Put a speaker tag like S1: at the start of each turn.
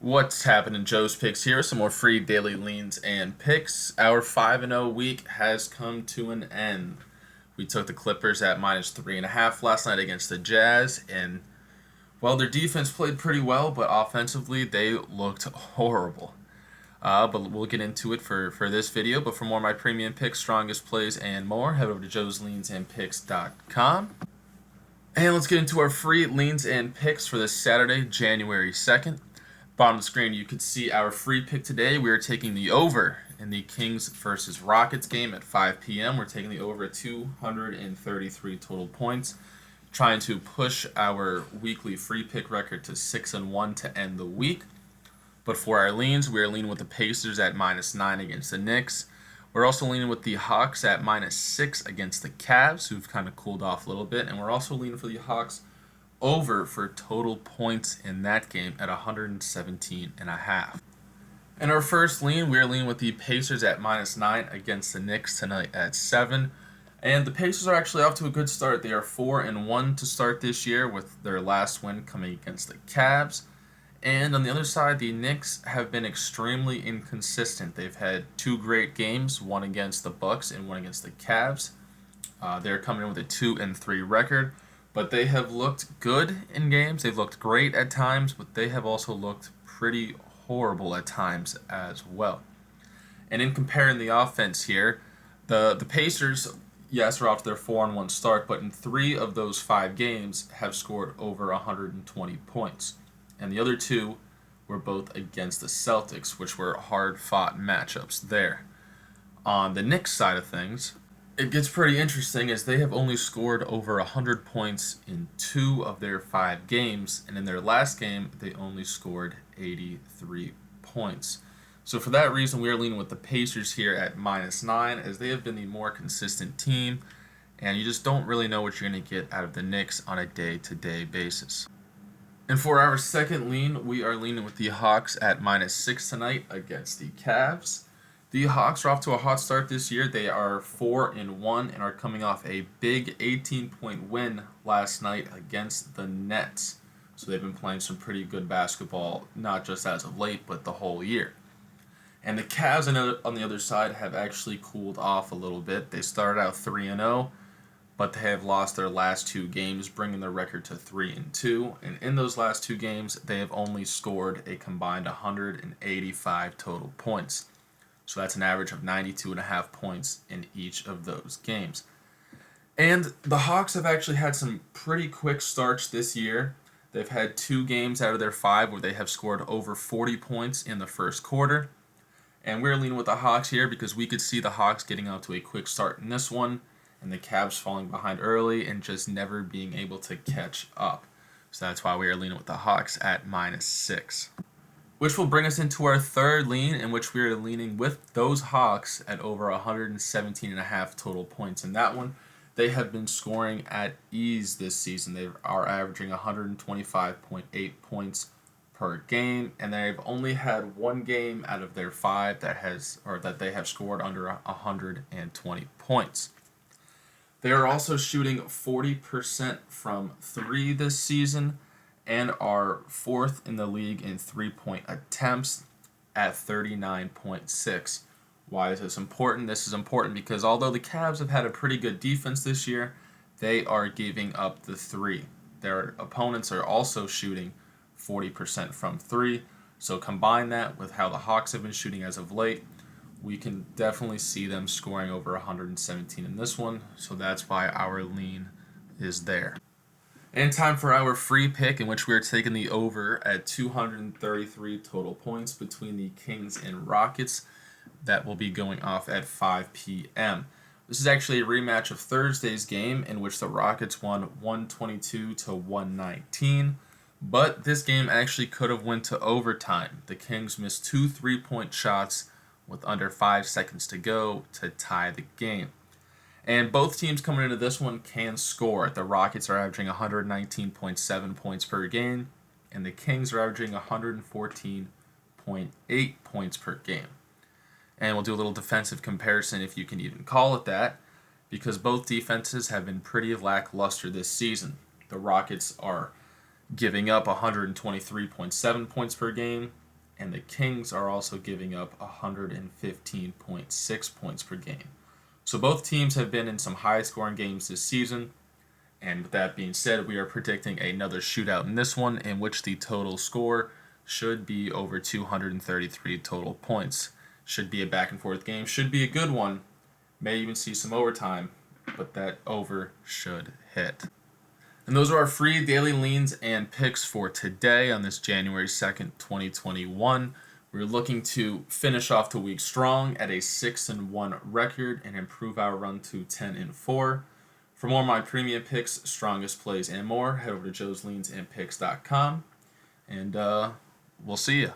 S1: What's happening? Joe's Picks here. Some more free daily leans and picks. Our 5-0 week has come to an end. We took the Clippers at -3.5 last night against the Jazz, and well, their defense played pretty well, but offensively they looked horrible. But we'll get into it for this video. But for more of my premium picks, strongest plays, and more, head over to joesleansandpicks.com. And let's get into our free leans and picks for this Saturday, January 2nd. Bottom of the screen, you can see our free pick today. We are taking the over in the Kings versus Rockets game at 5 p.m. We're taking the over at 233 total points, trying to push our weekly free pick record to 6-1 to end the week. But for our leans, we are leaning with the Pacers at -9 against the Knicks. We're also leaning with the Hawks at -6 against the Cavs, who've kind of cooled off a little bit. And we're also leaning for the Hawks over for total points in that game at 117.5. In our first lean, we're leaning with the Pacers at -9 against the Knicks tonight at 7. And the Pacers are actually off to a good start. They are 4-1 to start this year, with their last win coming against the Cavs. And on the other side, the Knicks have been extremely inconsistent. They've had two great games, one against the Bucks and one against the Cavs. They're coming in with a 2-3 record. But they have looked good in games. They've looked great at times, but they have also looked pretty horrible at times as well. And in comparing the offense here, the Pacers, yes, are off to their 4-1 start, but in 3 of those 5 games have scored over 120 points. And the other 2 were both against the Celtics, which were hard-fought matchups there. On the Knicks side of things, it gets pretty interesting as they have only scored over 100 points in 2 of their 5 games, and in their last game, they only scored 83 points. So for that reason, we are leaning with the Pacers here at -9, as they have been the more consistent team, and you just don't really know what you're going to get out of the Knicks on a day-to-day basis. And for our second lean, we are leaning with the Hawks at -6 tonight against the Cavs. The Hawks are off to a hot start this year. They are 4-1 and are coming off a big 18-point win last night against the Nets. So they've been playing some pretty good basketball, not just as of late, but the whole year. And the Cavs on the other side have actually cooled off a little bit. They started out 3-0, but they have lost their last 2 games, bringing their record to 3-2. And in those last 2 games, they have only scored a combined 185 total points. So that's an average of 92.5 points in each of those games. And the Hawks have actually had some pretty quick starts this year. They've had 2 games out of their 5 where they have scored over 40 points in the first quarter. And we're leaning with the Hawks here because we could see the Hawks getting out to a quick start in this one, and the Cavs falling behind early and just never being able to catch up. So that's why we are leaning with the Hawks at -6. Which will bring us into our third lean, in which we are leaning with those Hawks at over 117.5 total points. In that one, they have been scoring at ease this season. They are averaging 125.8 points per game, and they've only had 1 game out of their 5 that they have scored under 120 points. They are also shooting 40% from 3 this season, and are 4th in the league in 3-point attempts at 39.6. Why is this important? This is important because although the Cavs have had a pretty good defense this year, they are giving up the 3. Their opponents are also shooting 40% from 3. So combine that with how the Hawks have been shooting as of late, we can definitely see them scoring over 117 in this one. So that's why our lean is there. And time for our free pick, in which we are taking the over at 233 total points between the Kings and Rockets. That will be going off at 5 p.m. This is actually a rematch of Thursday's game, in which the Rockets won 122 to 119. But this game actually could have went to overtime. The Kings missed 2 3-point shots with under 5 seconds to go to tie the game. And both teams coming into this one can score. The Rockets are averaging 119.7 points per game, and the Kings are averaging 114.8 points per game. And we'll do a little defensive comparison, if you can even call it that, because both defenses have been pretty lackluster this season. The Rockets are giving up 123.7 points per game, and the Kings are also giving up 115.6 points per game. So both teams have been in some high-scoring games this season, and with that being said, we are predicting another shootout in this one, in which the total score should be over 233 total points. Should be a back-and-forth game, should be a good one, may even see some overtime, but that over should hit. And those are our free daily leans and picks for today on this January 2nd, 2021. We're looking to finish off the week strong at a 6-1 record and improve our run to 10-4. For more of my premium picks, strongest plays, and more, head over to joesleansandpicks.com. And we'll see you.